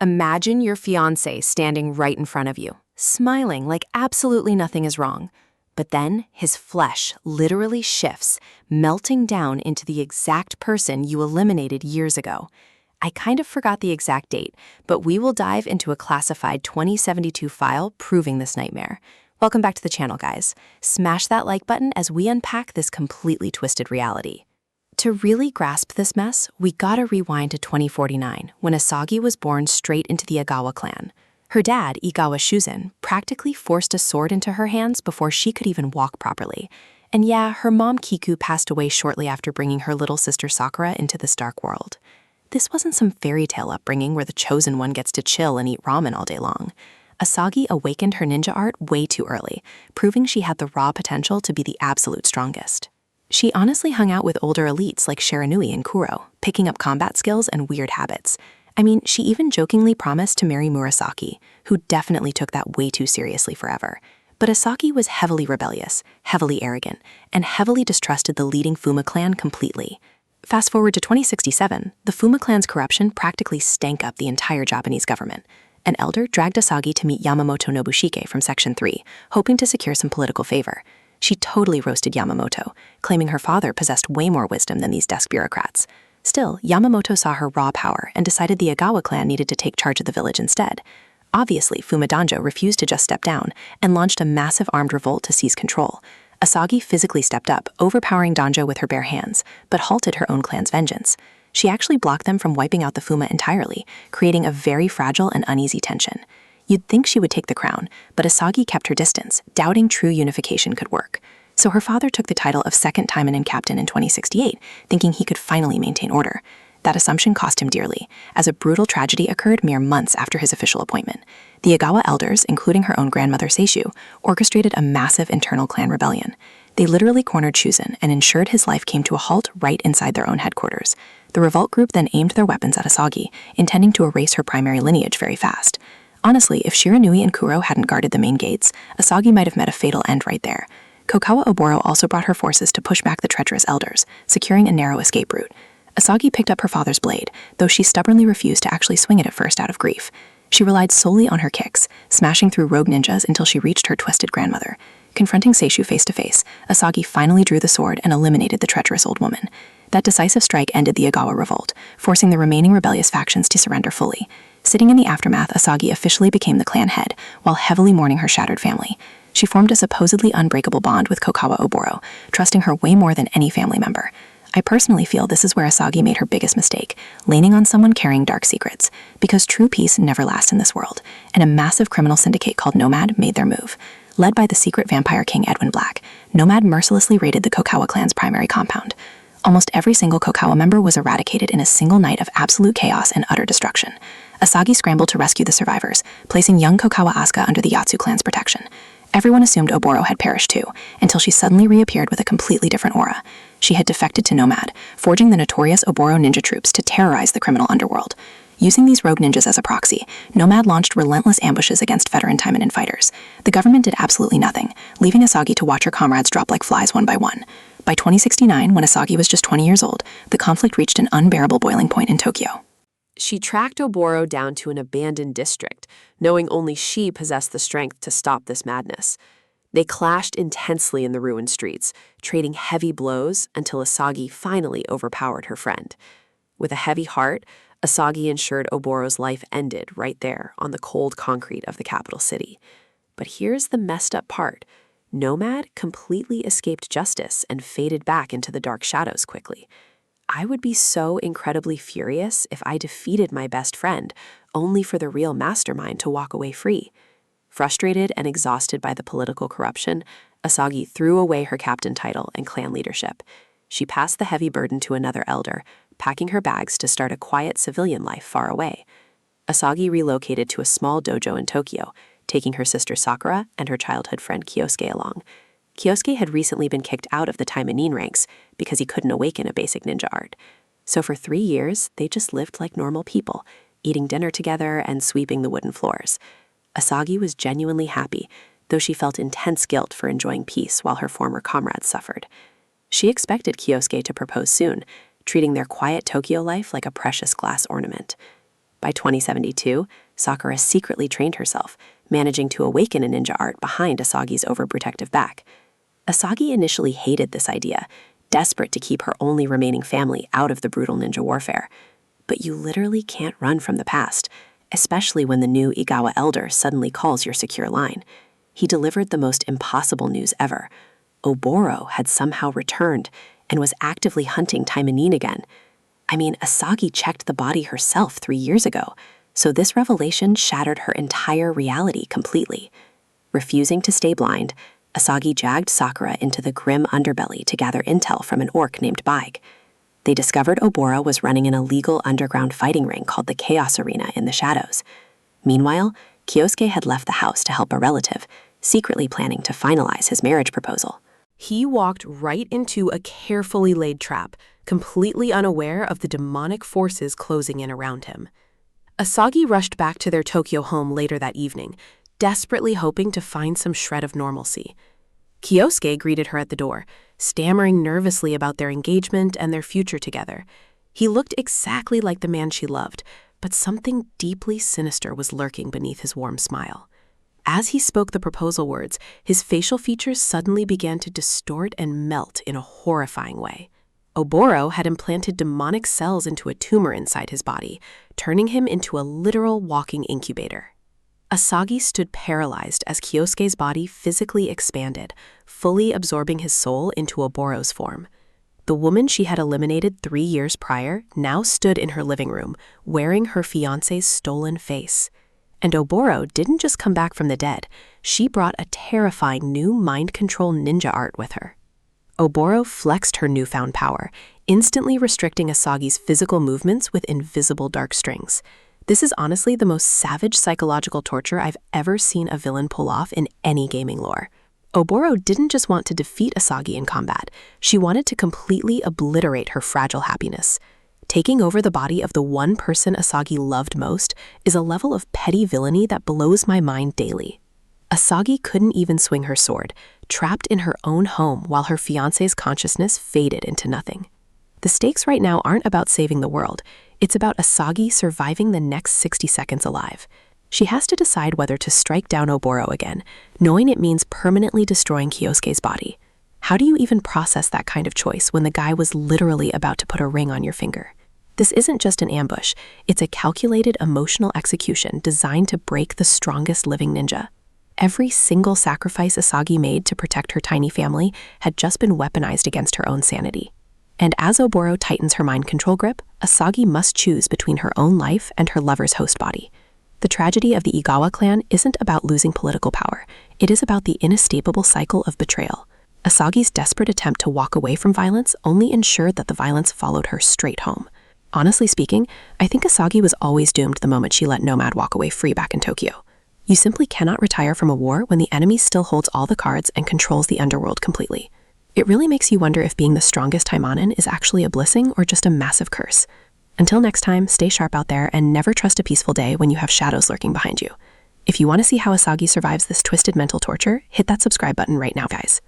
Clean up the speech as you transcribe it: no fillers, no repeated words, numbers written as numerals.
Imagine your fiancé standing right in front of you, smiling like absolutely nothing is wrong. But then his flesh literally shifts, melting down into the exact person you eliminated years ago. I kind of forgot the exact date, but we will dive into a classified 2072 file proving this nightmare. Welcome back to the channel, guys. Smash that like button as we unpack this completely twisted reality. To really grasp this mess, we gotta rewind to 2049, when Asagi was born straight into the Igawa clan. Her dad, Igawa Asagi, practically forced a sword into her hands before she could even walk properly. And yeah, her mom Kiku passed away shortly after bringing her little sister Sakura into this dark world. This wasn't some fairy tale upbringing where the chosen one gets to chill and eat ramen all day long. Asagi awakened her ninja art way too early, proving she had the raw potential to be the absolute strongest. She honestly hung out with older elites like Shiranui and Kuro, picking up combat skills and weird habits. I mean, she even jokingly promised to marry Murasaki, who definitely took that way too seriously forever. But Asagi was heavily rebellious, heavily arrogant, and heavily distrusted the leading Fuma clan completely. Fast forward to 2067, the Fuma clan's corruption practically stank up the entire Japanese government. An elder dragged Asagi to meet Yamamoto Nobushige from Section 3, hoping to secure some political favor. She totally roasted Yamamoto, claiming her father possessed way more wisdom than these desk bureaucrats. Still, Yamamoto saw her raw power and decided the Igawa clan needed to take charge of the village instead. Obviously, Fuma Danjo refused to just step down and launched a massive armed revolt to seize control. Asagi physically stepped up, overpowering Danjo with her bare hands, but halted her own clan's vengeance. She actually blocked them from wiping out the Fuma entirely, creating a very fragile and uneasy tension. You'd think she would take the crown, but Asagi kept her distance, doubting true unification could work. So her father took the title of second Taimanin captain in 2068, thinking he could finally maintain order. That assumption cost him dearly, as a brutal tragedy occurred mere months after his official appointment. The Igawa elders, including her own grandmother Seishu, orchestrated a massive internal clan rebellion. They literally cornered Shuzen and ensured his life came to a halt right inside their own headquarters. The revolt group then aimed their weapons at Asagi, intending to erase her primary lineage very fast. Honestly, if Shiranui and Kuro hadn't guarded the main gates, Asagi might have met a fatal end right there. Kokawa Oboro also brought her forces to push back the treacherous elders, securing a narrow escape route. Asagi picked up her father's blade, though she stubbornly refused to actually swing it at first out of grief. She relied solely on her kicks, smashing through rogue ninjas until she reached her twisted grandmother. Confronting Seishu face to face, Asagi finally drew the sword and eliminated the treacherous old woman. That decisive strike ended the Igawa revolt, forcing the remaining rebellious factions to surrender fully. Sitting in the aftermath, Asagi officially became the clan head, while heavily mourning her shattered family. She formed a supposedly unbreakable bond with Kokawa Oboro, trusting her way more than any family member. I personally feel this is where Asagi made her biggest mistake, leaning on someone carrying dark secrets, because true peace never lasts in this world, and a massive criminal syndicate called Nomad made their move. Led by the secret vampire king Edwin Black, Nomad mercilessly raided the Kokawa clan's primary compound. Almost every single Kokawa member was eradicated in a single night of absolute chaos and utter destruction. Asagi scrambled to rescue the survivors, placing young Kokawa Asuka under the Yatsu clan's protection. Everyone assumed Oboro had perished too, until she suddenly reappeared with a completely different aura. She had defected to Nomad, forging the notorious Oboro ninja troops to terrorize the criminal underworld. Using these rogue ninjas as a proxy, Nomad launched relentless ambushes against veteran Taimanin fighters. The government did absolutely nothing, leaving Asagi to watch her comrades drop like flies one by one. By 2069, when Asagi was just 20 years old, the conflict reached an unbearable boiling point in Tokyo. She tracked Oboro down to an abandoned district, knowing only she possessed the strength to stop this madness. They clashed intensely in the ruined streets, trading heavy blows until Asagi finally overpowered her friend. With a heavy heart, Asagi ensured Oboro's life ended right there on the cold concrete of the capital city. But here's the messed up part. Nomad completely escaped justice and faded back into the dark shadows quickly. I would be so incredibly furious if I defeated my best friend, only for the real mastermind to walk away free. Frustrated and exhausted by the political corruption, Asagi threw away her captain title and clan leadership. She passed the heavy burden to another elder, packing her bags to start a quiet civilian life far away. Asagi relocated to a small dojo in Tokyo, taking her sister Sakura and her childhood friend Kyosuke along. Kyosuke had recently been kicked out of the Taimanin ranks because he couldn't awaken a basic ninja art. So for 3 years, they just lived like normal people, eating dinner together and sweeping the wooden floors. Asagi was genuinely happy, though she felt intense guilt for enjoying peace while her former comrades suffered. She expected Kyosuke to propose soon, treating their quiet Tokyo life like a precious glass ornament. By 2072, Sakura secretly trained herself, managing to awaken a ninja art behind Asagi's overprotective back. Asagi initially hated this idea, desperate to keep her only remaining family out of the brutal ninja warfare. But you literally can't run from the past, especially when the new Igawa elder suddenly calls your secure line. He delivered the most impossible news ever. Oboro had somehow returned and was actively hunting Taimanin again. I mean, Asagi checked the body herself 3 years ago, so this revelation shattered her entire reality completely. Refusing to stay blind, Asagi dragged Sakura into the grim underbelly to gather intel from an orc named Baig. They discovered Oboro was running an illegal underground fighting ring called the Chaos Arena in the shadows. Meanwhile, Kyosuke had left the house to help a relative, secretly planning to finalize his marriage proposal. He walked right into a carefully laid trap, completely unaware of the demonic forces closing in around him. Asagi rushed back to their Tokyo home later that evening, desperately hoping to find some shred of normalcy. Kyosuke greeted her at the door, stammering nervously about their engagement and their future together. He looked exactly like the man she loved, but something deeply sinister was lurking beneath his warm smile. As he spoke the proposal words, his facial features suddenly began to distort and melt in a horrifying way. Oboro had implanted demonic cells into a tumor inside his body, turning him into a literal walking incubator. Asagi stood paralyzed as Kyosuke's body physically expanded, fully absorbing his soul into Oboro's form. The woman she had eliminated 3 years prior now stood in her living room, wearing her fiancé's stolen face. And Oboro didn't just come back from the dead, she brought a terrifying new mind control ninja art with her. Oboro flexed her newfound power, instantly restricting Asagi's physical movements with invisible dark strings. This is honestly the most savage psychological torture I've ever seen a villain pull off in any gaming lore. Oboro didn't just want to defeat Asagi in combat, she wanted to completely obliterate her fragile happiness. Taking over the body of the one person Asagi loved most is a level of petty villainy that blows my mind daily. Asagi couldn't even swing her sword, trapped in her own home while her fiancé's consciousness faded into nothing. The stakes right now aren't about saving the world, it's about Asagi surviving the next 60 seconds alive. She has to decide whether to strike down Oboro again, knowing it means permanently destroying Kyosuke's body. How do you even process that kind of choice when the guy was literally about to put a ring on your finger? This isn't just an ambush, it's a calculated emotional execution designed to break the strongest living ninja. Every single sacrifice Asagi made to protect her tiny family had just been weaponized against her own sanity. And as Oboro tightens her mind control grip, Asagi must choose between her own life and her lover's host body. The tragedy of the Igawa clan isn't about losing political power, it is about the inescapable cycle of betrayal. Asagi's desperate attempt to walk away from violence only ensured that the violence followed her straight home. Honestly speaking, I think Asagi was always doomed the moment she let Nomad walk away free back in Tokyo. You simply cannot retire from a war when the enemy still holds all the cards and controls the underworld completely. It really makes you wonder if being the strongest Taimanin is actually a blessing or just a massive curse. Until next time, stay sharp out there and never trust a peaceful day when you have shadows lurking behind you. If you want to see how Asagi survives this twisted mental torture, hit that subscribe button right now, guys.